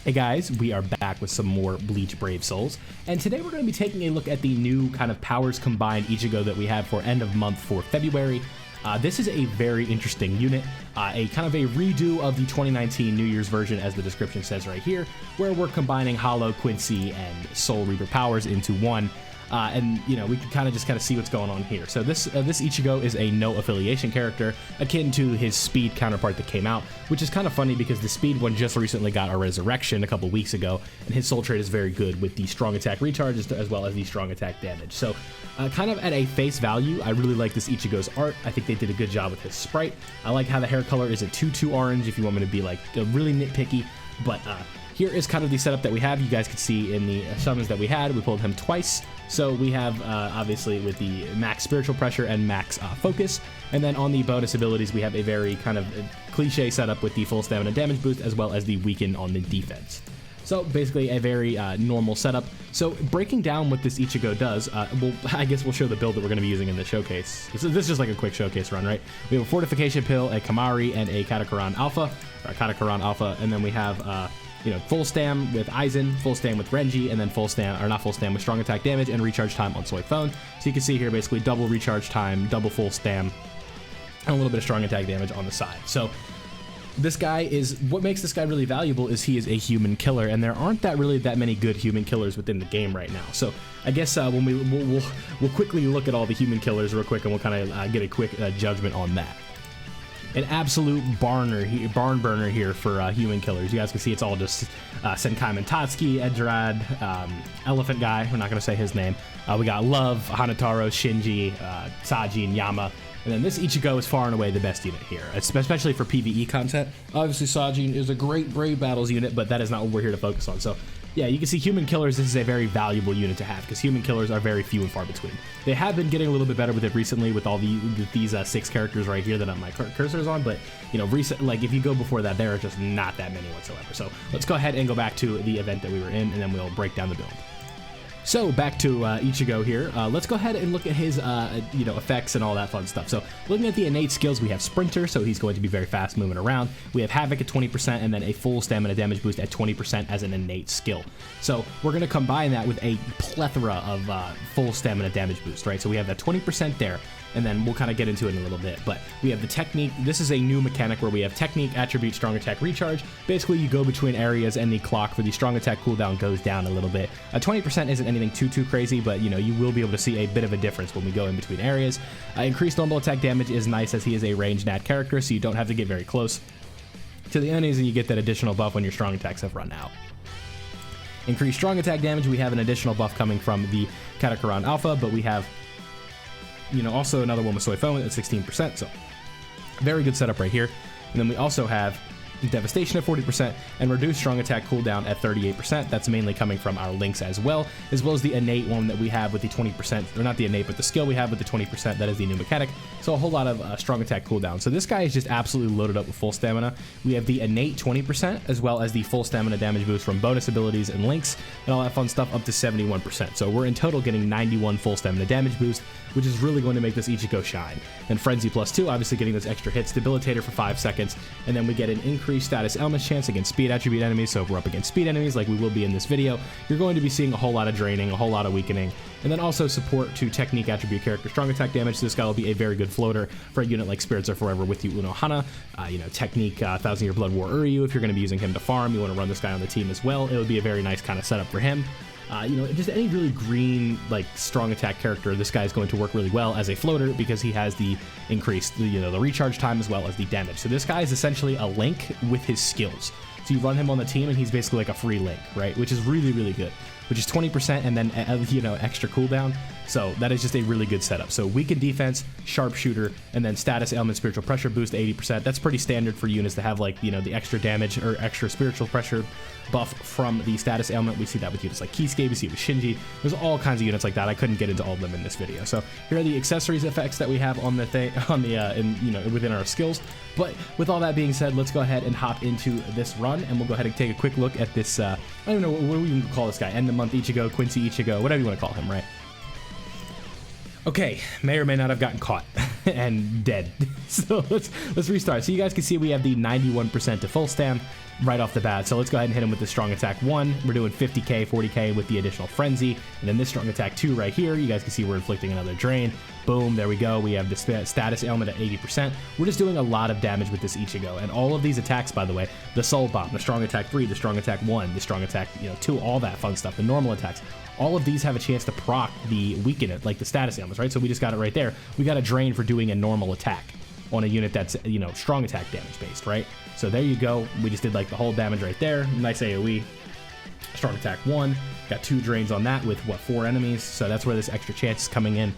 Hey guys, we are back with some more Bleach Brave Souls, and today we're going to be taking a look at the new kind of powers combined Ichigo that we have for end of month for February. This is a very interesting unit, a kind of a redo of the 2019 New Year's version, as the description says right here, where we're combining Hollow, Quincy, and Soul Reaper powers into one. And you know, we can kind of see what's going on here. So this Ichigo is a no affiliation character, akin to his Speed counterpart that came out, which is kind of funny because the Speed one just recently got a resurrection a couple weeks ago, and his soul trait is very good with the strong attack recharge as well as the strong attack damage. So kind of at a face value, I really like this Ichigo's art. I think they did a good job with his sprite. I like how the hair color is a 2-2 orange if you want me to be like really nitpicky, but here is kind of the setup that we have. You guys could see in the summons that we had, we pulled him twice. So we have, obviously, with the max spiritual pressure and max focus. And then on the bonus abilities, we have a very kind of cliche setup with the full stamina damage boost as well as the weaken on the defense. So basically a very normal setup. So breaking down what this Ichigo does, I guess we'll show the build that we're going to be using in the showcase. So this is just like a quick showcase run, right? We have a Fortification Pill, a Kamari, and a Katakura Alpha, and then we have... full stam with Aizen, full stam with Renji, and then full stam with strong attack damage and recharge time on Soy Phone. So you can see here basically double recharge time, double full stam, and a little bit of strong attack damage on the side. So this guy is, what makes this guy really valuable is he is a human killer, and there aren't really that many good human killers within the game right now. So I guess when we'll quickly look at all the human killers real quick, and we'll kind of get a quick judgment on that. An absolute barn burner here for human killers. You guys can see it's all just Senkai Mentatsuki, Edgerad, Elephant Guy, we're not going to say his name. We got Love, Hanataro, Shinji, Saji, and Yama. And then this Ichigo is far and away the best unit here, especially for PvE content. Obviously, Sajin is a great Brave Battles unit, but that is not what we're here to focus on. So yeah, you can see human killers, this is a very valuable unit to have because human killers are very few and far between. They have been getting a little bit better with it recently with all these 6 characters right here that my cursor is on, but you know, if you go before that, there are just not that many whatsoever. So let's go ahead and go back to the event that we were in, and then we'll break down the build. So back to Ichigo here. Let's go ahead and look at his effects and all that fun stuff. So looking at the innate skills, we have Sprinter, so he's going to be very fast moving around. We have Havoc at 20% and then a full stamina damage boost at 20% as an innate skill. So we're going to combine that with a plethora of full stamina damage boost, right? So we have that 20% there, and then we'll kind of get into it in a little bit. But we have the technique. This is a new mechanic where we have technique, attribute, strong attack, recharge. Basically, you go between areas and the clock for the strong attack cooldown goes down a little bit. 20% isn't anything too crazy, but you will be able to see a bit of a difference when we go in between areas. Increased normal attack damage is nice as he is a ranged nat character, so you don't have to get very close to the enemies, and you get that additional buff when your strong attacks have run out. Increased strong attack damage, we have an additional buff coming from the Katakura Alpha, but we have also another one with Soy Phone at 16%, so very good setup right here. And then we also have Devastation at 40% and reduced strong attack cooldown at 38%. That's mainly coming from our links as well as the innate one that we have with the 20%, or not the innate, but the skill we have with the 20%, that is the new mechanic. So a whole lot of strong attack cooldown. So this guy is just absolutely loaded up with full stamina. We have the innate 20% as well as the full stamina damage boost from bonus abilities and links and all that fun stuff up to 71%. So we're in total getting 91 full stamina damage boost, which is really going to make this Ichigo shine. Then Frenzy +2, obviously getting those extra hits, Debilitator for 5 seconds, and then we get an increased status elements chance against speed attribute enemies. So if we're up against speed enemies like we will be in this video, you're going to be seeing a whole lot of draining, a whole lot of weakening, and then also support to technique attribute character strong attack damage. So this guy will be a very good floater for a unit like Spirits Are Forever with you Uno Hana, technique 1000 Year Blood War Uryu. If you're going to be using him to farm, you want to run this guy on the team as well. It would be a very nice kind of setup for him. Just any really green, strong attack character, this guy is going to work really well as a floater because he has the increased, the recharge time as well as the damage. So this guy is essentially a link with his skills. So you run him on the team and he's basically like a free link, right? Which is really, really good. Which is 20% and then, extra cooldown. So that is just a really good setup. So weaken defense, sharpshooter, and then status ailment spiritual pressure boost 80%. That's pretty standard for units to have the extra damage or extra spiritual pressure buff from the status ailment. We see that with units like Kisuke, we see it with Shinji. There's all kinds of units like that. I couldn't get into all of them in this video. So here are the accessories effects that we have on the thing, within our skills. But with all that being said, let's go ahead and hop into this run, and we'll go ahead and take a quick look at this. I don't know what do we even call this guy. End of month Ichigo, Quincy Ichigo, whatever you want to call him, right? Okay, may or may not have gotten caught and dead. So let's restart. So you guys can see we have the 91% to full stam, right off the bat. So let's go ahead and hit him with the strong attack 1. We're doing 50k, 40k with the additional frenzy. And then this strong attack 2 right here, you guys can see we're inflicting another drain. Boom, there we go. We have the status ailment at 80%. We're just doing a lot of damage with this Ichigo. And all of these attacks, by the way, the soul bomb, the strong attack 3, the strong attack 1, the strong attack 2, all that fun stuff, the normal attacks, all of these have a chance to proc the weaken it, like the status ailments, right? So we just got it right there. We got a drain for doing a normal attack on a unit that's, strong attack damage based, right? So there you go. We just did like the whole damage right there. Nice AoE. Strong attack 1. Got 2 drains on that with, 4 enemies. So that's where this extra chance is coming in.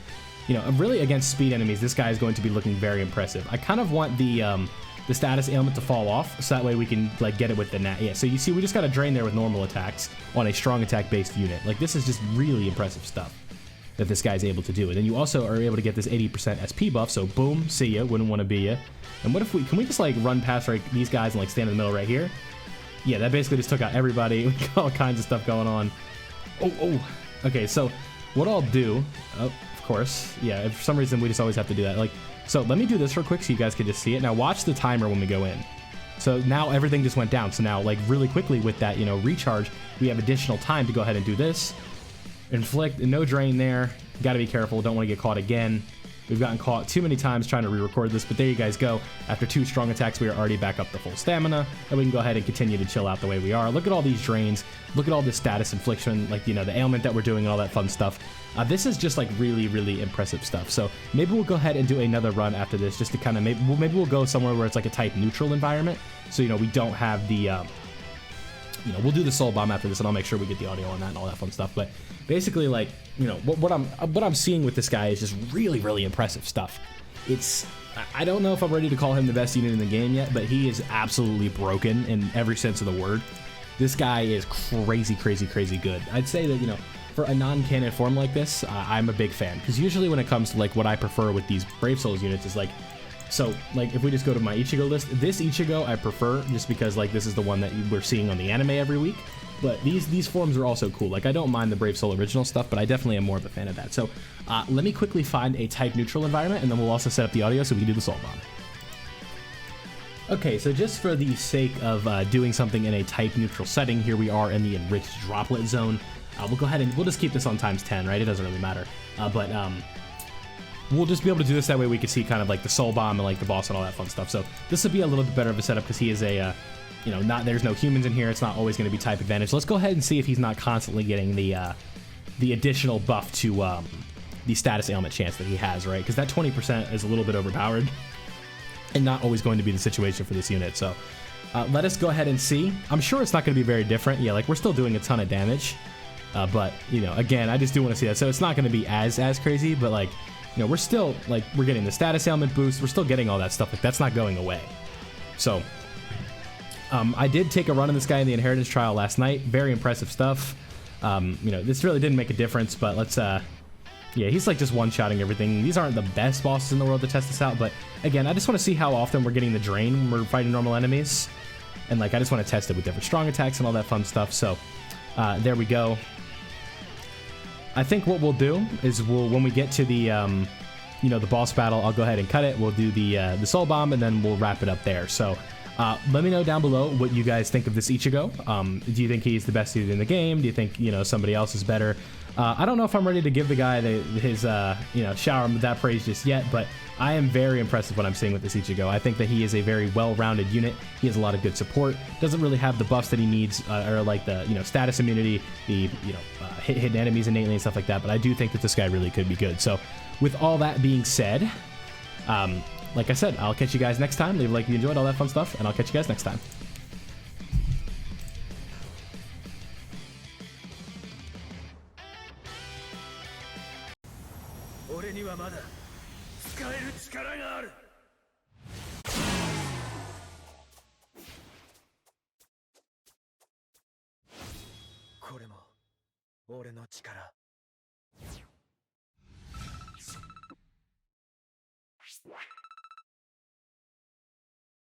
Really against speed enemies, this guy is going to be looking very impressive. I kind of want the status ailment to fall off, so that way we can like get it with the nat. Yeah, so you see we just got a drain there with normal attacks on a strong attack based unit. Like this is just really impressive stuff that this guy's able to do. And then you also are able to get this 80% SP buff, so boom, see ya, wouldn't want to be ya. And what if can we just like run past like these guys and like stand in the middle right here? Yeah, that basically just took out everybody. We got all kinds of stuff going on. Oh. Okay, so what I'll do, of course, yeah, if for some reason we just always have to do that. Like, so let me do this real quick so you guys can just see it. Now watch the timer when we go in. So now everything just went down. So now like really quickly with that, recharge, we have additional time to go ahead and do this. Inflict, no drain there. Got to be careful. Don't want to get caught again. We've gotten caught too many times trying to re-record this, but there you guys go. After 2 strong attacks, we are already back up to full stamina, and we can go ahead and continue to chill out the way we are. Look at all these drains. Look at all this status infliction, like, the ailment that we're doing and all that fun stuff. This is just, like, really, really impressive stuff. So maybe we'll go ahead and do another run after this, just to kind of, maybe we'll go somewhere where it's, like, a type neutral environment. So, we don't have the, we'll do the soul bomb after this, and I'll make sure we get the audio on that and all that fun stuff. But basically, like, what I'm seeing with this guy is just really, really impressive stuff. I don't know if I'm ready to call him the best unit in the game yet, but he is absolutely broken in every sense of the word. This guy is crazy, crazy, crazy good. I'd say that, for a non-canon form like this, I'm a big fan, because usually when it comes to like what I prefer with these Brave Souls units is like, so like if we just go to my Ichigo list, this Ichigo I prefer just because like this is the one that we're seeing on the anime every week. But these forms are also cool. Like I don't mind the Brave Soul original stuff, but I definitely am more of a fan of that. So let me quickly find a type neutral environment, and then we'll also set up the audio so we can do the soul bomb. Okay, so just for the sake of doing something in a type neutral setting, here we are in the enriched droplet zone. We'll go ahead and we'll just keep this on times 10, right? It doesn't really matter. But we'll just be able to do this that way we can see kind of like the soul bomb and like the boss and all that fun stuff. So this will be a little bit better of a setup because he is a, there's no humans in here. It's not always going to be type advantage. Let's go ahead and see if he's not constantly getting the additional buff to the status ailment chance that he has, right? Because that 20% is a little bit overpowered and not always going to be the situation for this unit. So let us go ahead and see. I'm sure it's not going to be very different. Yeah, like we're still doing a ton of damage. But, again, I just do want to see that. So it's not going to be as crazy, but like, we're still, like, we're getting the status ailment boost. We're still getting all that stuff. Like, that's not going away. So, I did take a run on this guy in the Inheritance Trial last night. Very impressive stuff. This really didn't make a difference, but let's, yeah, he's, like, just one-shotting everything. These aren't the best bosses in the world to test this out, but, again, I just want to see how often we're getting the drain when we're fighting normal enemies. And, like, I just want to test it with different strong attacks and all that fun stuff. So, there we go. I think what we'll do is when we get to the, the boss battle, I'll go ahead and cut it. We'll do the soul bomb, and then we'll wrap it up there. So let me know down below what you guys think of this Ichigo. Do you think he's the best unit in the game? Do you think, somebody else is better? I don't know if I'm ready to give the guy his shower with that praise just yet, but I am very impressed with what I'm seeing with this Ichigo. I think that he is a very well-rounded unit. He has a lot of good support. Doesn't really have the buffs that he needs, or like the status immunity, the hitting enemies innately and stuff like that. But I do think that this guy really could be good. So with all that being said, like I said, I'll catch you guys next time. Leave a like if you enjoyed all that fun stuff, and I'll catch you guys next time. 俺にはまだ使える力がある。これも俺の力。